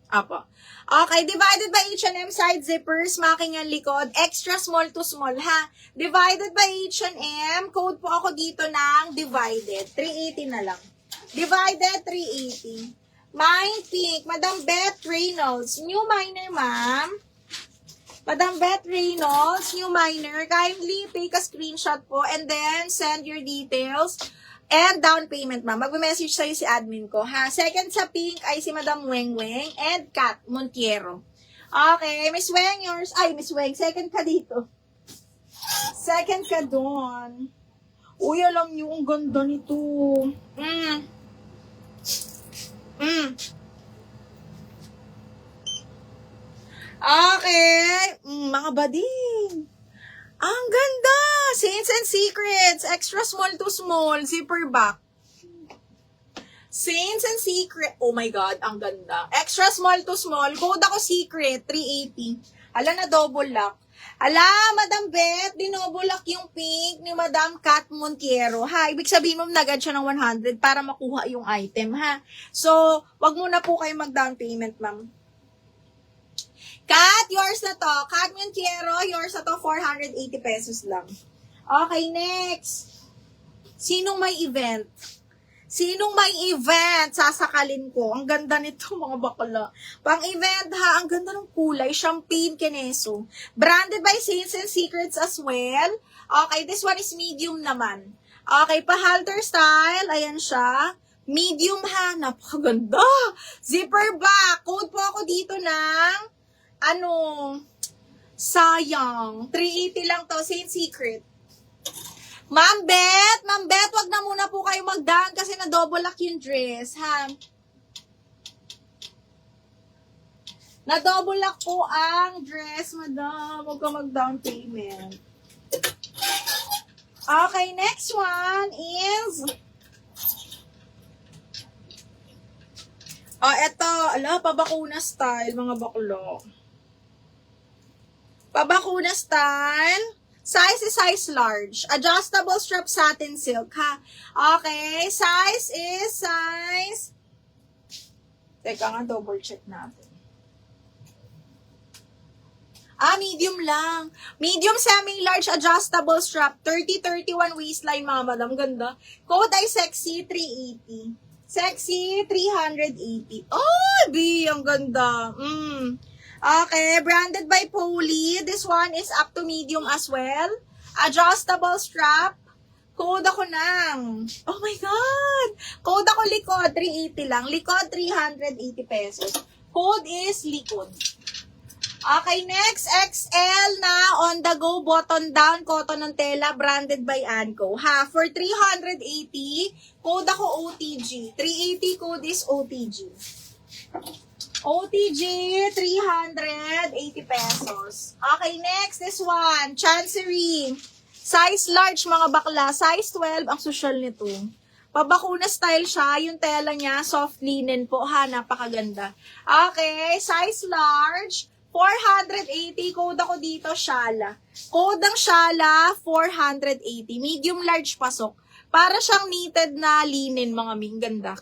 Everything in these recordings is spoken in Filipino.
Apo. Okay, divided by H&M side zippers, makingan likod, extra small to small, ha? Divided by H&M, code po ako dito ng divided. 380 na lang. Divided, 380. Mine pink, Madam Beth Reynolds. New minor, ma'am. Madam Beth Reynolds, new minor. Kindly take a screenshot po and then send your details. And down payment, ma'am. Magme-message sa'yo si admin ko, ha? Second sa pink ay si Madam Weng Weng and Kat Montiero. Okay, Miss Weng, yours. Ay, Miss Weng, second ka dito. Second ka doon. Uy, alam niyo, ang ganda nito. Okay. Mga bading. Ang ganda! Saints and Secrets. Extra small to small. Zipper back. Saints and Secret. Oh my God, ang ganda. Extra small to small. Code ako Secret. 380. Ala na double lock. Ala, Madam Beth, dinoble lock yung pink ni Madam Kat Montiero. Ha, ibig sabihin mo, nagad siya ng 100 para makuha yung item, ha? So, wag muna po kayo mag-down payment, ma'am. Kat, yours na to. Kat Montiero, yours na to. 480 pesos lang. Okay, next. Sinong may event? Sinong may event? Sasakalin ko. Ang ganda nito, mga bakla. Pang-event ha, ang ganda ng kulay. Champagne Keneso. Branded by Saints and Secrets as well. Okay, this one is medium naman. Okay, pa-halter style. Ayan siya. Medium ha. Napakaganda. Zipper back. Code po ako dito ng sayang. 380 lang to. Saint Secret. Ma'am Beth, wag na muna po kayo mag-down kasi na-double lock yung dress, ha? Na-double lock po ang dress, madam. Huwag ka mag-down payment. Okay, next one is... eto. Ala, pabakuna style, mga baklo. Pabakuna style. Size is size large. Adjustable strap satin silk, ha? Okay. Size is size... Teka nga, double check natin. Medium lang. Medium semi-large adjustable strap. 30-31 waistline, mga madam. Ganda. Code ay sexy 380. Sexy 380. Oh, B, ang ganda. Okay, branded by Polly. This one is up to medium as well. Adjustable strap. Code ako ng... Oh my God! Code ako likod, 380 lang. Likod, 380 pesos. Code is likod. Okay, next, XL na on the go, button down, cotton ng tela, branded by Anco. Ha, for 380, code ako OTG. 380 code is OTG. OTG, 380 pesos. Okay, next, this one, Chancery. Size large, mga bakla. Size 12, ang social nito. Pabakuna style siya. Yung tela niya, soft linen po, ha. Napakaganda. Okay, size large, 480. Code ako dito, Shala. Code ng Shala, 480. Medium large pasok. Para siyang knitted na linen, mga ming. Ganda.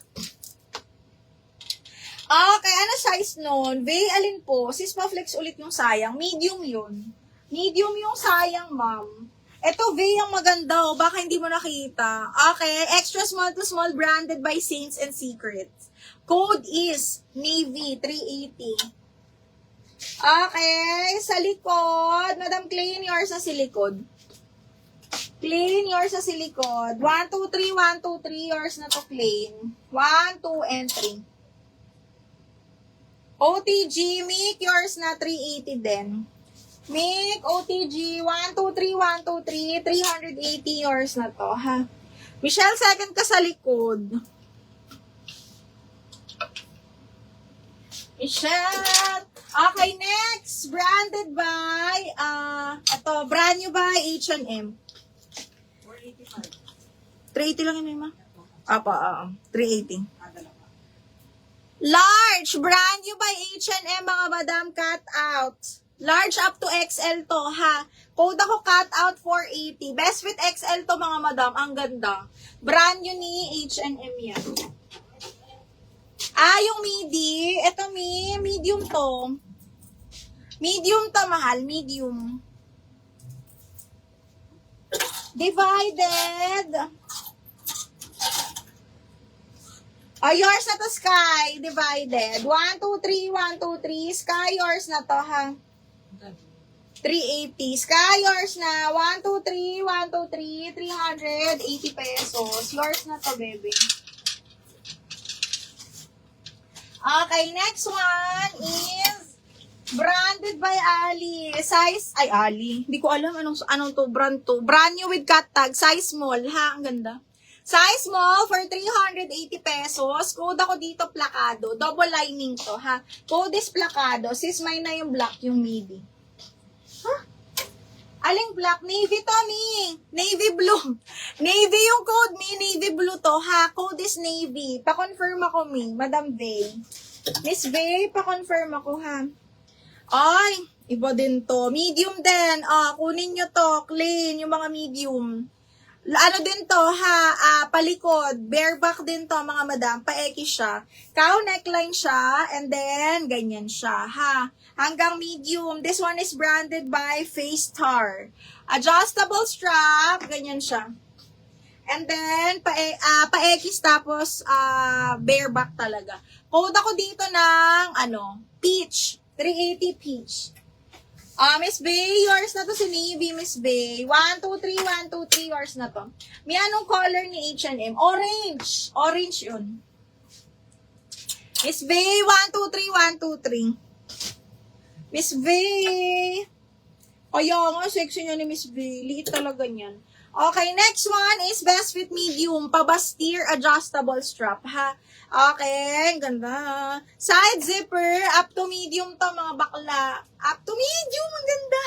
Okay, ano size nun? Vey, alin po? Sis pa-flex ulit yung sayang. Medium yun. Medium yung sayang, ma'am. Ito, Vey, ang maganda, oh. Baka hindi mo nakita. Okay, extra small to small, branded by Saints and Secrets. Code is Navy, 380. Okay, sa likod. Madam, clean yours sa silikod. Clean yours sa silikod. 1, 2, 3, 1, 2, 3. Yours na to clean. 1, 2, and 3. OTG, Mick, yours na 380 din. Mick, OTG, 1, 2, 3, 1, 2, 3, 380, yours na to, ha? Michelle, second ka sa likod. Michelle. Okay, next. Branded by, brand new by H&M. 485. 380 lang yun, ma? 380. Large, brand new by H&M, mga madam, cut out. Large up to XL to, ha. Code ako cut out 480. Best fit XL to, mga madam. Ang ganda. Brand new ni H&M yan. Yung midi. Ito, medium to. Medium to, mahal. Medium. Divided. Yours na to, Sky. Divided. 1, 2, 3, 1, 2, 3. Sky, yours na to, ha? 380. Sky, yours na. 1, 2, 3, 1, 2, 3. 380 pesos. Yours na to, baby. Okay, next one is branded by Ali. Size, Ali. Hindi ko alam anong to, brand to. Brand new with cut tag. Size small, ha? Ang ganda. Size small for 380 pesos. Code ako dito, plakado. Double lining to, ha? Code is plakado. Sis, mine na yung black, yung midi. Huh? Aling black? Navy to, mi. Navy blue. Navy yung code, mi. Navy blue to, ha? Code is navy. Pa-confirm ako, mi. Madam Vay. Miss Vay, pa-confirm ako, ha? Ay, iba din to. Medium din. Kunin nyo to. Clean, yung mga medium. Ano din to, ha? Palikod. Bareback din to, mga madam. Paeki siya. Cow neckline siya. And then, ganyan siya, ha? Hanggang medium. This one is branded by Face Star. Adjustable strap. Ganyan siya. And then, paekis tapos bareback talaga. Code ako dito ng, peach. 380 peach. Miss Bay, yours na to si Navy, Miss Bay. 1, 2, 3, 1, 2, 3, yours na to. May anong color ni H&M? Orange. Orange yun. Miss Bay, 1, 2, 3, 1, 2, 3. Miss Bay. Kaya nga, sexy niya ni Miss Bay. Liit talaga niyan. Okay, next one is best fit medium. Pabastir adjustable strap, ha? Okay, ganda. Side zipper, up to medium to, mga bakla. Up to medium, ang ganda.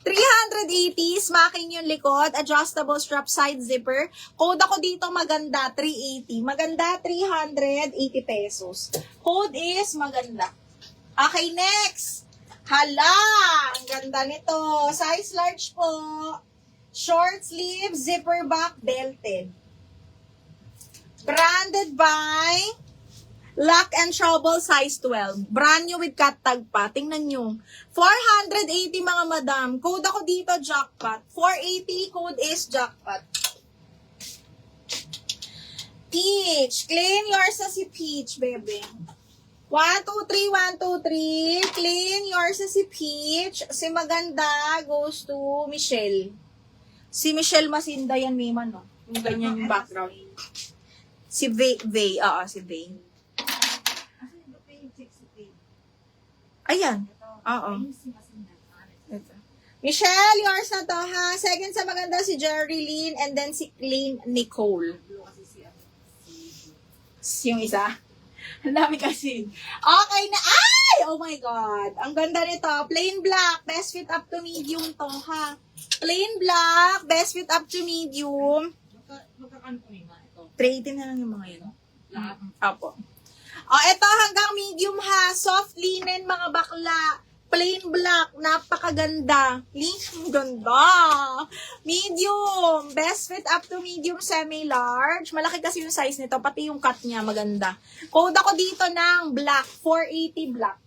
380, smacking yung likod. Adjustable strap, side zipper. Code ako dito, maganda, 380. Maganda, 380 pesos. Code is maganda. Okay, next. Hala, ang ganda nito. Size large po. Short sleeve, zipper back, belted. Branded by Lock and Trouble size 12. Brand new with cut tag pa. Tingnan nyo. 480 mga madam. Code ako dito, jackpot. 480, code is jackpot. Peach. Clean yours na si Peach, baby. 1, 2, 3, 1, 2, 3. Clean yours na si Peach. Si maganda goes to Michelle. Si Michelle Masinda yan, Mima, no? Yung ganyan yung background. Si Vay, si Vay. Ayan. Oo. Michelle, yours na to, ha? Second sa maganda si Jerry Lynn and then si Clean Nicole. Yung isa? Ang dami kasi. Okay na. Ay! Oh my God. Ang ganda nito. Plain black. Best fit up to medium to, ha? Plain black. Best fit up to medium. Magkakano po nga ito? 380 na lang yung mga yun. Lahat? Apo. Ito hanggang medium, ha? Soft linen, mga bakla. Plain black. Napakaganda. Ang ganda. Medium. Best fit up to medium, semi-large. Malaki kasi yung size nito. Pati yung cut niya maganda. Code ako dito ng black. 480 black.